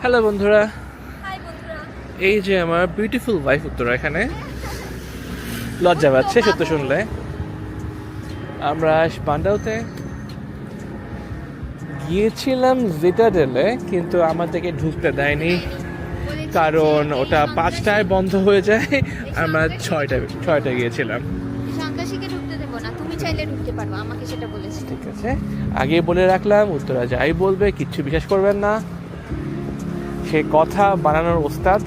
Hello বন্ধুরা, high বন্ধুরা। এই যে আমার বিউটিফুল ওয়াইফ উত্তরা এখানে লজ্জা পাচ্ছে সত্য শুনলে। আমরা পান্ডাউতে গিয়েছিলাম জিটাডেলে, কিন্তু আমাদেরকে ঢুকতে দেয়নি কারণ ওটা 5টায় বন্ধ হয়ে যায়। আমরা ছয়টায় গিয়েছিলাম। সন্ত্রাসীকে ঢুকতে দেবো না, তুমি চাইলে ঢুকতে পারবে, আমাকে সেটা বলেছে। ঠিক আছে, আগে বলে রাখলাম উত্তরা যাই বলবে কিচ্ছু বিশ্বাস করবেন না, সে কথা বানানোর ওস্তাদ।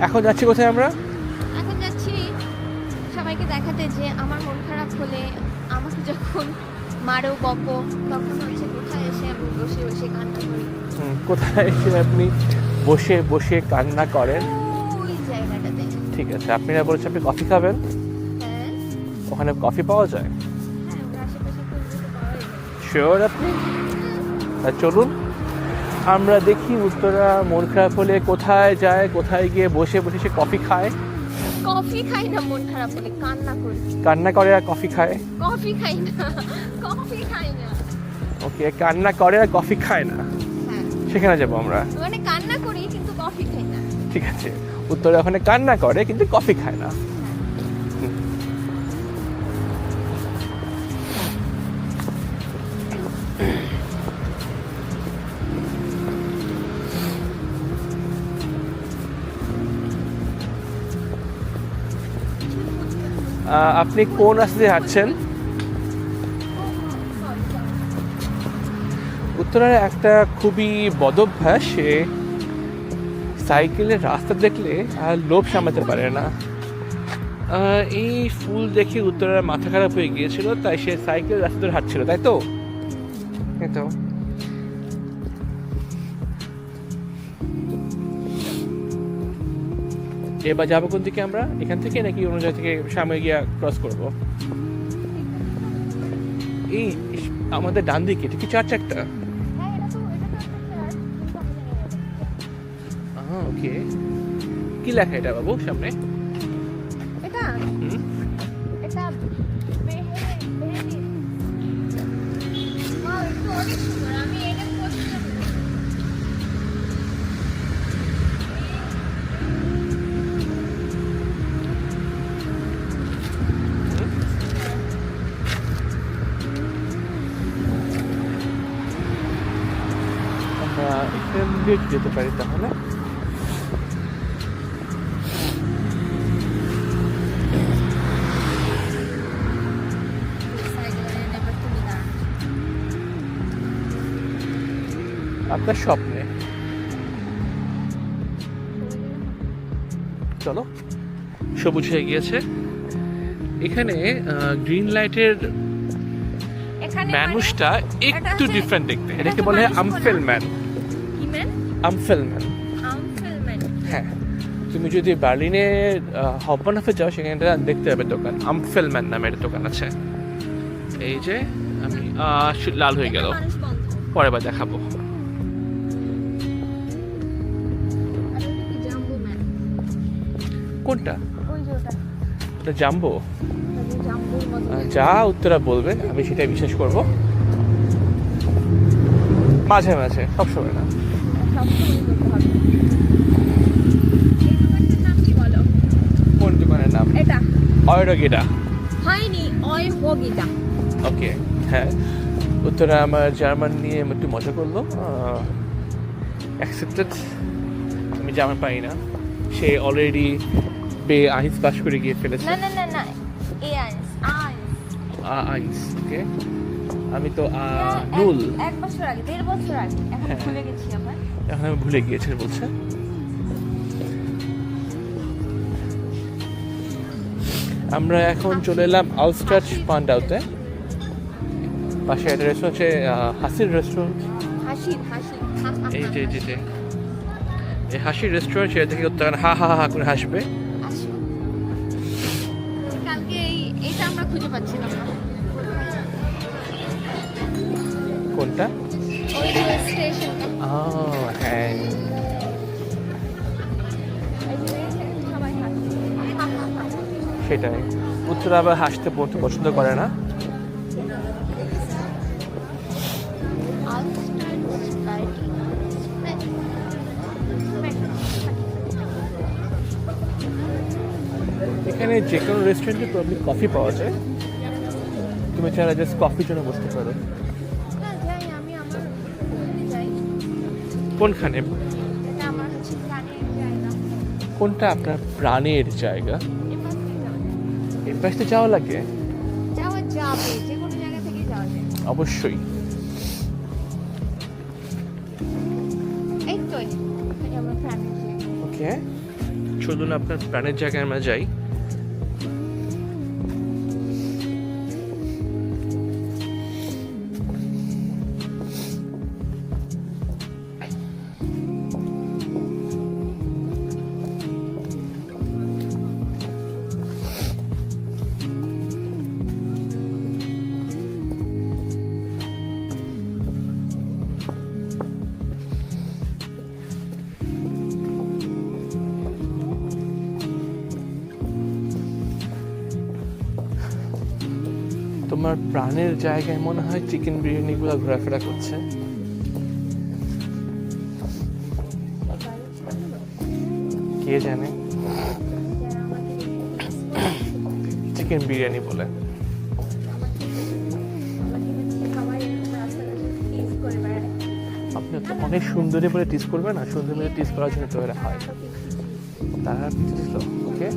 এখন যাচ্ছি কোথায় আমরা? এখন যাচ্ছি সবাইকে দেখাতে যে আমার মন খারাপ হলে আমাকে যখন মারো বকো তখন হচ্ছে কোথায় এসে আমি বসে বসে কান্না করি। কোথায় এসে আপনি বসে বসে কান্না করেন? ওই জায়গাটাতে। ঠিক আছে, আপনারা বলছেন আপনি কফি খাবেন, হ্যাঁ ওখানে কফি পাওয়া যায়? হ্যাঁ, ওর আশেপাশে খুঁজলে তো পাওয়াই যায়। শিওর আপনি? চলুন আমরা দেখি উত্তরা মন খারাপ হলে কোথায় যায়, কোথায় গিয়ে বসে বসে সে কফি খায়। কফি খাই না মন খারাপ হলে, কান্না করি। কান্না করে আর কফি খায়? কফি খাই না, কফি খাই না। ওকে, কান্না করে আর কফি খায় না, হ্যাঁ সেখানে যাবো আমরা। মানে কান্না করি কিন্তু কফি খাই না। ঠিক আছে, উত্তরা ওখানে কান্না করে কিন্তু কফি খায় না। আপনি কোন রাস্তা দিয়ে হাঁটছেন? উত্তরার একটা খুবই বদভ্যাস, সে সাইকেলের রাস্তা দেখলে আর লোভ সামলাতে পারে না। এই ফুল দেখে উত্তরার মাথা খারাপ হয়ে গিয়েছিল, তাই সে সাইকেলের রাস্তা ধরে হাঁটছিল, তাই তো? এই তো এবার যাবো কোন দিকে আমরা? এখান থেকে নাকি অন্য জায়গা থেকে সামনে গিয়ে ক্রস করবো? এই আমাদের ডান দিকে, এটা কি 4 চারটা? হ্যাঁ এটা তো একটা ওকে, কি লেখা এটা বাবু সামনে? এটা এটা বেহেদি। ওয়াও, এটা তো অনেক সুন্দর। আমি এটা পছন্দ করি। আমরা এখান দিয়ে যেতে পারি তাহলে। আপনার স্বপ্নে চলো। সবুজ হয়ে গিয়েছে এখানে। গ্রিন লাইটের মানুষটা একটু ডিফারেন্ট দেখতে, এটাকে বলে আমফেলম্যান। কি ম্যান? আমফেলম্যান। আমফেলম্যান। হ্যাঁ, তুমি যদি বার্লিনে হপবানহফে যাও সেখানে দেখতে পাবে দোকান, আমফেলম্যান নামের দোকান আছে। এই যে আমি লাল হয়ে গেল, মানুষ বন্ধ। পরে বার দেখাবো। আর ওটা কি জাম্বো ম্যান? কোনটা? ওই যে ওটা। ওটা জাম্বো? ওটা যে জাম্বোর মতো। যা উত্তরা বলবে আমি সেটাই বিশ্বাস করব, মাঝে মাঝে, সবসময় না। সবসময় করতে হবে। এই দোকানটার নাম কি বলো? কোন দোকানের নাম? এটা অয়রগিডা। হয়নি, অয় হোগিটা। ওকে, হ্যাঁ। উত্তরা আমার জার্মান নিয়ে একটু মজা করলো, অ্যাকসেপ্টেড। আমি জার্মান পাই না, সে অলরেডি আইন্স পাস করে গিয়ে ফেলেছে। না না না না, এ আইস আইন্স, ওকে। আমি তো নুল। 1 বছর আগে, 1.5 বছর আগে, এখন হ্যাঁ। ভুলে গেছি আবার। এখন আমি ভুলে গিয়েছি বলছে। আমরা এখন চলে এলাম আউটস্টার্চ পান্ডাউতে। পাশে একটা রেস্টুরেন্ট আছে, হাসির রেস্টুরেন্ট। হাসি হাসি। এই যে যে যে এই হাসির রেস্টুরেন্ট, সেটা থেকে উত্তরায়ণ হা হা হা করে হাসবে। আসো। কালকে এইটা আমরা খুঁজে পাচ্ছিলাম না। কোনটা? ওই যে স্টেশনটা। হ্যাঁ, সবাই হাসছে। সেটাই। উত্তরা আবার হাসতে পছন্দ করে না। এখানে যে কোনো রেস্টুরেন্টে প্রবলি কফি পাওয়া যায়, তুমি চাইলে জাস্ট কফির জন্য বসতে পারো। না যাই, আমি আমার হোটেলে যাই। কোনখানে? এটা আমার হচ্ছে প্রাণের জায়গা। কোনটা আপনার প্রাণের জায়গা? এই পাশে যাওয়া লাগে? যাওয়া যাবে, যে কোনো জায়গা থেকে যাওয়া যায়। অবশ্যই। এই তো এখানে আমার প্রাণের জায়গা। ওকে, চলুন আপনার প্রাণের জায়গায় আমরা যাই। তোমার প্রাণের জায়গায় মনে হয় চিকেন বিরিয়ানিগুলো ঘোরাফেরা করছে। কে জানে, যারা আমাকে চিকেন বিরিয়ানি বলে। সবাই এরকম রাস্তাঘাটে টিজ করে বেড়ায়। আপনি তো অনেক সুন্দরী বলে টিজ করবে না, সুন্দর বলে টিজ করার জন্য তো এরা হয়। তারা পিছিয়ে ছিল। ওকে,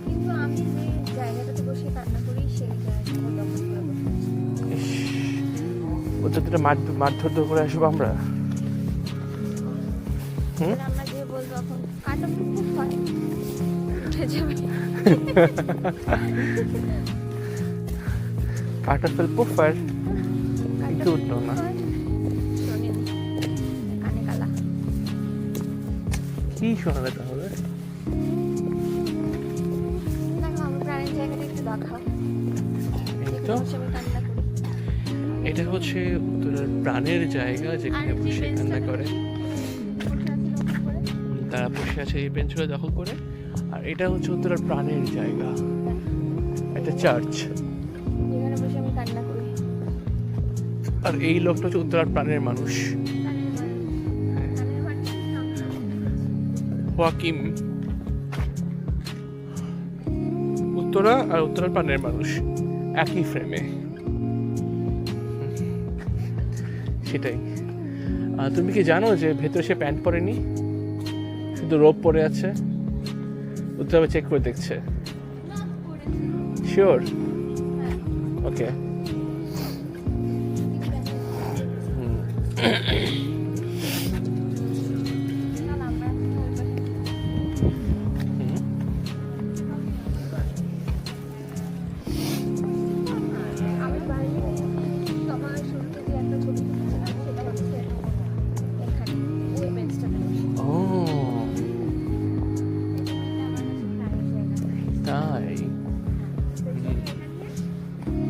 কিন্তু আমি যে জায়গাটাতে বসে কান্না করি সেই জায়গাটা দখল করে বসে আছি। ওদের দুটো মারধর করে আসবো আমরা। এবার আমরা যে বলবো এখন কাটা খুব হয় উঠে যাবে। কাটা ফেলবো ফার, কিন্তু উঠলো না। শোনেন, কানে কালা। কি শোনাবে তাহলে? দেখো আমার প্রাণের জায়গাটা একটু দেখাও। এই তো, বসে আমি কান্না করি। এটা হচ্ছে উত্তরার প্রাণের জায়গা, যেখানে আর যে বসে কান্না বেঞ্চটাতে করে। বসে আছি লক্ষ্য করে। তারা বসে আছে এই বেঞ্চগুলো দখল করে। আর এটা হচ্ছে উত্তরার প্রাণের জায়গা, একটা চার্চ। যেখানে বসে আমি কান্না করি। আর এই লোকটা হচ্ছে উত্তরার প্রাণের মানুষ, কানের মানুষের নাম ওয়াকিম। উত্তরা আর উত্তরার প্রাণের মানুষ একই ফ্রেমে। সেটাই। তুমি কি জানো যে ভেতরে সে প্যান্ট পরেনি, শুধু রোব পরে আছে? উত্তরা চেক করে দেখছে। শিওর? ওকে। আমি বাইরে আমার শুরুতে যে একটা ছবি তুলেছিলাম সেটা হচ্ছে এখানে ওই বেঞ্চটাতে বসে। ও এটা আমার কাছে প্রাণের জায়গা। তাই?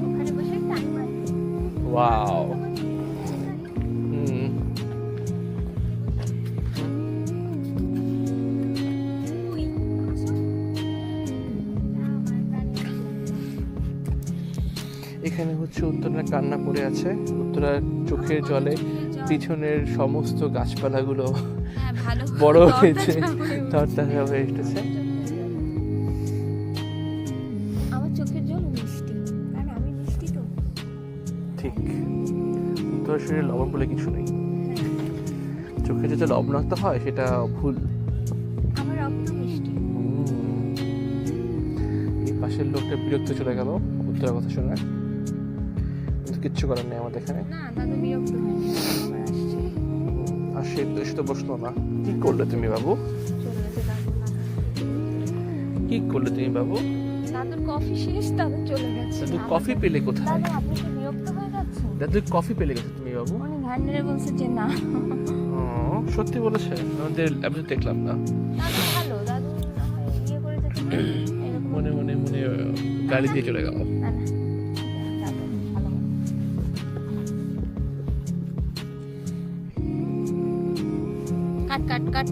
ওখানে বসে টাইম আছে। ওয়াও। হুম। উই, আসো। আমার প্রাণের জায়গা। এখানে হচ্ছে উত্তরা কান্না পড়ে আছে, উত্তরার চোখের জলে পিছনের সমস্ত গাছপালাগুলো হ্যাঁ, ভালো বড় তরতাজা হয়েছে, হয়ে উঠেছে। তরতাজা হয়ে এসেছে। আমার চোখের জল মিষ্টি, কারণ আমি মিষ্টি তো। ঠিক, উত্তরার শরীরে লবণ বলে কিছু নেই। চোখে যেটা লবণাক্ত হয় সেটা ভুল। আমার রক্ত মিষ্টি। এই পাশের লোকটা বিরক্ত চলে গেল উত্তরার কথা শুনে, কিন্তু কিচ্ছু করার নেই আমাদের এখানে। না, দাদু বিরক্ত হয়নি, আবার আসছে। আর সে এসে তো বসলো না। কি করলে তুমি বাবু? চলে গেছে দাদু না। কি করলে তুমি বাবু? দাদুর কফি শেষ, দাদু চলে গেছে। দাদু কফি পেলে কোথায়? দাদু আপনি কি বিরক্ত হয়ে যাচ্ছেন? দাদু কফি পেলে গেছে তুমি বাবু? উনি ঘাড় নেড়ে বলছে যে না। ও, সত্যি বলেছে? আমাদের আমি তো দেখলাম না। দাদু ভালো, দাদু না হয় ইয়ে করে যেতে পারে, এরকম। মনে মনে মনে গাড়ি দিয়ে চলে গেল। না না, দাদু ভালো। কাট কাট কাট।